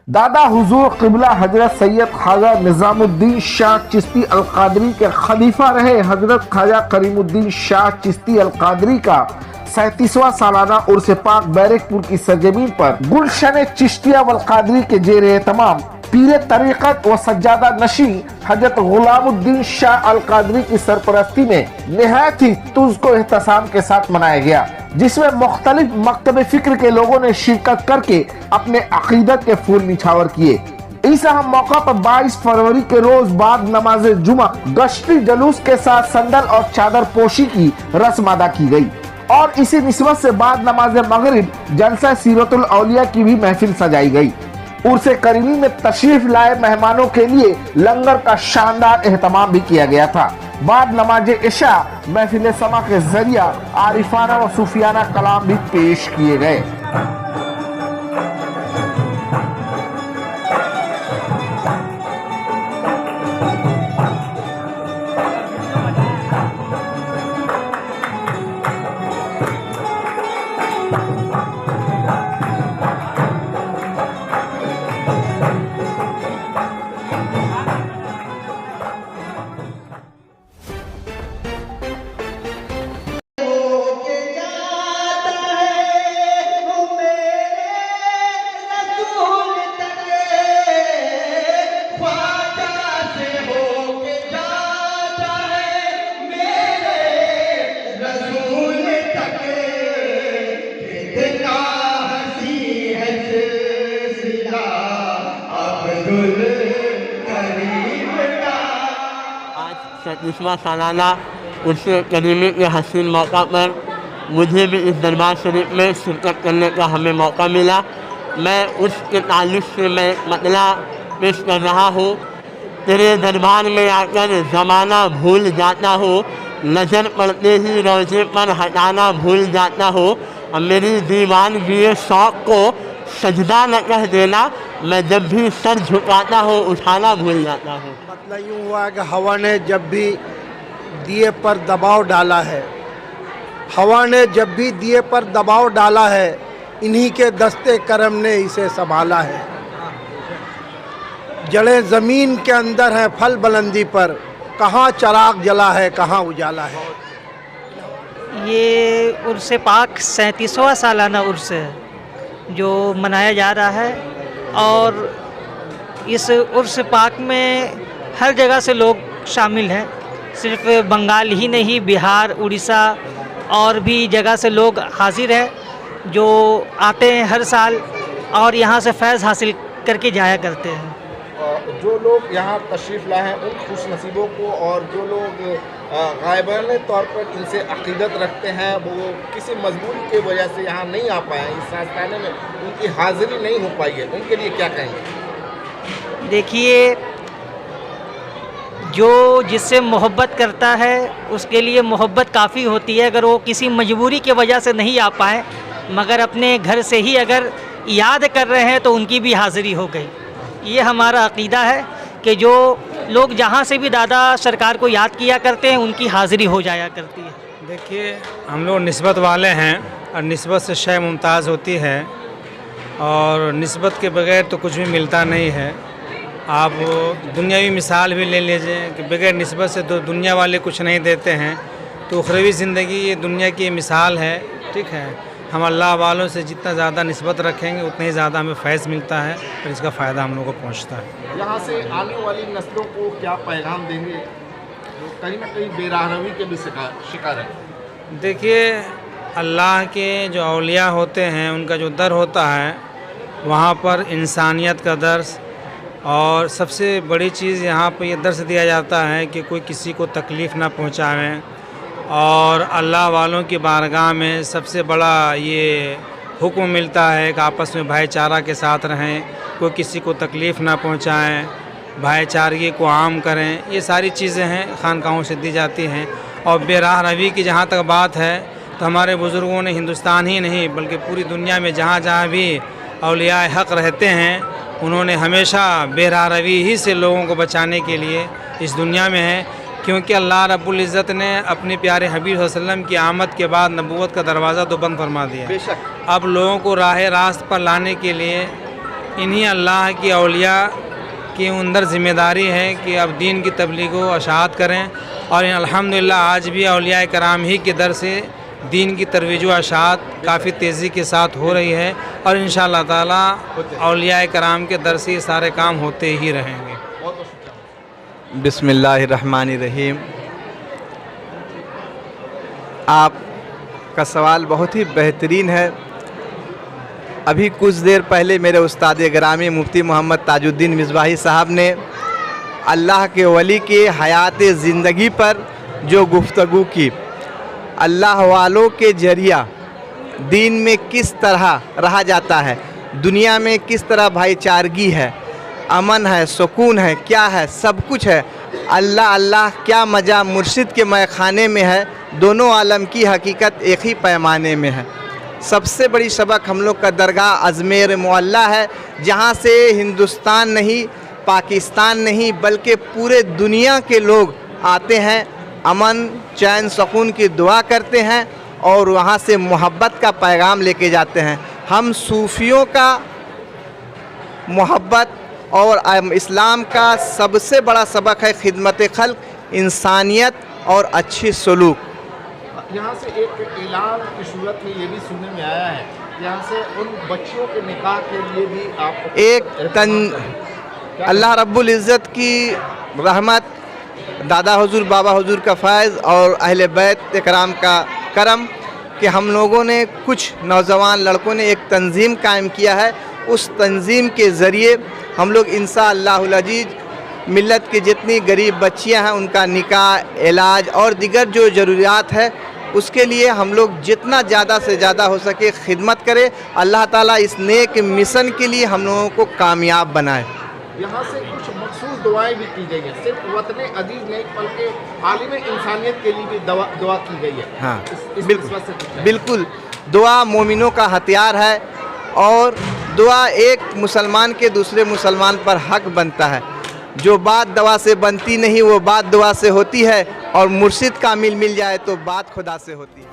दादा हुजूर क़िबला हजरत सैयद ख्वाजा निज़ामुद्दीन शाह चिश्ती अल क़ादरी के खलीफा रहे हजरत ख्वाजा करीमुद्दीन शाह चिश्ती अल क़ादरी का 37वां सालाना उर्स पाक बैरकपुर की सरजमीन पर गुलशन चिश्तिया वल क़ादरी के जेर तमाम पीर तरीक़त व सज्जादा नशी हजरत गुलामुद्दीन शाह अल क़ादरी की सरपरस्ती में निहायत ही तुज़्को एहतसाम के साथ मनाया गया, जिसमें मुख्तलिफ मकतब फिक्र के लोगों ने शिरकत करके अपने अकीदत के फूल निछावर किए। इस अहम मौका पर 22 फरवरी के रोज बाद नमाज जुमा गश्ती जलूस के साथ संदल और चादर पोशी की रस्म अदा की गई और इसी निस्बत से बाद नमाज मगरिब जलसा सीरतुल औलिया की भी महफिल सजाई गई। उर्से करीमी में तशरीफ लाए मेहमानों के लिए लंगर का शानदार एहतमाम भी किया गया था। बाद नमाज इशा महफिल समा के जरिया आरिफाना व सूफियाना कलाम भी पेश किए गए। आज 37वां सालाना उर्स करीमी के हसीन मौका पर मुझे भी इस दरबार शरीफ में शिरकत करने का हमें मौका मिला। मैं उसके ताल्लुक़ से मैं मतला पेश कर रहा हूँ। तेरे दरबार में आकर ज़माना भूल जाता हूँ, नज़र पड़ते ही रोज़े पर हटाना भूल जाता हूँ और मेरी दीवानगी शौक़ को सजदा न कह देना, मैं जब भी सर झुकाता हूँ उठाना भूल जाता हूँ। मतलब यूँ हुआ कि हवा ने जब भी दिए पर दबाव डाला है, हवा ने जब भी दिए पर दबाव डाला है, इन्हीं के दस्ते करम ने इसे संभाला है। जड़ें ज़मीन के अंदर हैं फल बुलंदी पर, कहाँ चराग जला है कहाँ उजाला है। ये उर्स पाक 37वां सालाना उर्स है जो मनाया जा रहा है और इस उर्स पाक में हर जगह से लोग शामिल हैं। सिर्फ बंगाल ही नहीं, बिहार, उड़ीसा और भी जगह से लोग हाजिर हैं जो आते हैं हर साल और यहाँ से फैज़ हासिल करके जाया करते हैं। जो लोग यहाँ तशरीफ़ लाए हैं उन खुश नसीबों को और जो लोग गायबाने तौर पर इनसे अक़ीदत रखते हैं वो किसी मजबूरी की वजह से यहाँ नहीं आ पाए हैं, इस रास्ताने में उनकी हाज़िरी नहीं हो पाई है, उनके लिए क्या कहेंगे? देखिए, जो जिससे मोहब्बत करता है उसके लिए मोहब्बत काफ़ी होती है। अगर वो किसी मजबूरी की वजह से नहीं आ पाए मगर अपने घर से ही अगर याद कर रहे हैं तो उनकी भी हाज़िरी हो गई। ये हमारा अक़ीदा है कि जो लोग जहाँ से भी दादा सरकार को याद किया करते हैं उनकी हाज़िरी हो जाया करती है। देखिए, हम लोग निस्बत वाले हैं और निस्बत से शय मुमताज़ होती है और निस्बत के बगैर तो कुछ भी मिलता नहीं है। आप दुनियावी मिसाल भी ले लीजिए कि बगैर निस्बत से तो दुनिया वाले कुछ नहीं देते हैं, तो उखरवी ज़िंदगी ये दुनिया की मिसाल है। ठीक है, हम अल्लाह वालों से जितना ज़्यादा निस्बत रखेंगे उतना ही ज़्यादा हमें फैज़ मिलता है और इसका फ़ायदा हम लोगों को पहुँचता है। यहाँ से आने वाली नस्लों को क्या पैगाम देंगे जो कहीं ना कहीं बेराहरवी के भी शिकार है? देखिए, अल्लाह के जो औलिया होते हैं उनका जो दर होता है वहाँ पर इंसानियत का दर्स और सबसे बड़ी चीज़ यहाँ पर यह दर्स दिया जाता है कि कोई किसी को तकलीफ़ ना पहुँचाएं और अल्लाह वालों की बारगाह में सबसे बड़ा ये हुक्म मिलता है कि आपस में भाईचारा के साथ रहें, कोई किसी को तकलीफ़ ना पहुँचाएं, भाईचारे को आम करें। ये सारी चीज़ें हैं खानकाहों से दी जाती हैं। और बेराह रवी की जहाँ तक बात है तो हमारे बुज़ुर्गों ने हिंदुस्तान ही नहीं बल्कि पूरी दुनिया में जहाँ जहाँ भी औलिया हक़ रहते हैं उन्होंने हमेशा बेराह रवी ही से लोगों को बचाने के लिए इस दुनिया में है, क्योंकि अल्लाह रब्बुल इज़्ज़त ने अपने प्यारे हबीब वसल्लम की आमद के बाद नबूवत का दरवाज़ा तो बंद फरमा दिया। बेशक अब लोगों को राह रास्त पर लाने के लिए इन्हीं अल्लाह की औलिया की अंदर ज़िम्मेदारी है कि अब दीन की तबलीग व अशात करें, और अल्हम्दुलिल्लाह आज भी औलिया कराम ही के दर से दीन की तरवीज व अशात काफ़ी तेज़ी के साथ हो रही है, और इंशाअल्लाह ताला औलिया कराम के दर से ये सारे काम होते ही रहेंगे। बिस्मिल्लाहिर्रहमानिर्रहीम। आपका सवाल बहुत ही बेहतरीन है। अभी कुछ देर पहले मेरे उस्ताद ग्रामी मुफ्ती मोहम्मद ताजुद्दीन मिसबाही साहब ने अल्लाह के वली के हयात ज़िंदगी पर जो गुफ्तगू की, अल्लाह वालों के ज़रिया दीन में किस तरह रहा जाता है, दुनिया में किस तरह भाईचारगी है, अमन है, सुकून है, क्या है, सब कुछ है। अल्लाह अल्लाह क्या मज़ा मुर्शिद के मैखाने में है, दोनों आलम की हकीकत एक ही पैमाने में है। सबसे बड़ी सबक हम लोग का दरगाह अजमेर मुअल्ला है, जहाँ से हिंदुस्तान नहीं, पाकिस्तान नहीं, बल्कि पूरे दुनिया के लोग आते हैं, अमन चैन सुकून की दुआ करते हैं और वहाँ से मोहब्बत का पैगाम लेके जाते हैं। हम सूफ़ियों का मोहब्बत और इस्लाम का सबसे बड़ा सबक है खिदमत खल्क, इंसानियत और अच्छी सलूक। यहाँ से एक ऐलान की सूरत में ये भी सुनने में आया है, यहाँ से उन बच्चियों के निकाह के लिए भी आप अल्लाह रब्बुल इज़्ज़त की रहमत, दादा हुजूर बाबा हुजूर का फैज़ और अहले बैत इकराम का करम कि हम लोगों ने, कुछ नौजवान लड़कों ने एक तंज़ीम कायम किया है। उस तंज़ीम के ज़रिए हम लोग इंशाअल्लाहुल अज़ीज़ मिल्लत की जितनी गरीब बच्चियां हैं उनका निकाह, इलाज और दिगर जो ज़रूरियात है उसके लिए हम लोग जितना ज़्यादा से ज़्यादा हो सके खिदमत करें। अल्लाह ताला इस नेक मिशन के लिए हम लोगों को कामयाब बनाए। यहाँ से कुछ मखसूस दुआएं भी की गई हैं, सिर्फ वतन अजीज नहीं बल्कि आलिम इंसानियत के लिए भी दुआ की गई है। हाँ, बिल्कुल बिल्कुल। दुआ मोमिनों का हथियार है और दुआ एक मुसलमान के दूसरे मुसलमान पर हक बनता है। जो बात दवा से बनती नहीं वो बात दुआ से होती है, और मुर्शिद कामिल मिल जाए तो बात खुदा से होती है।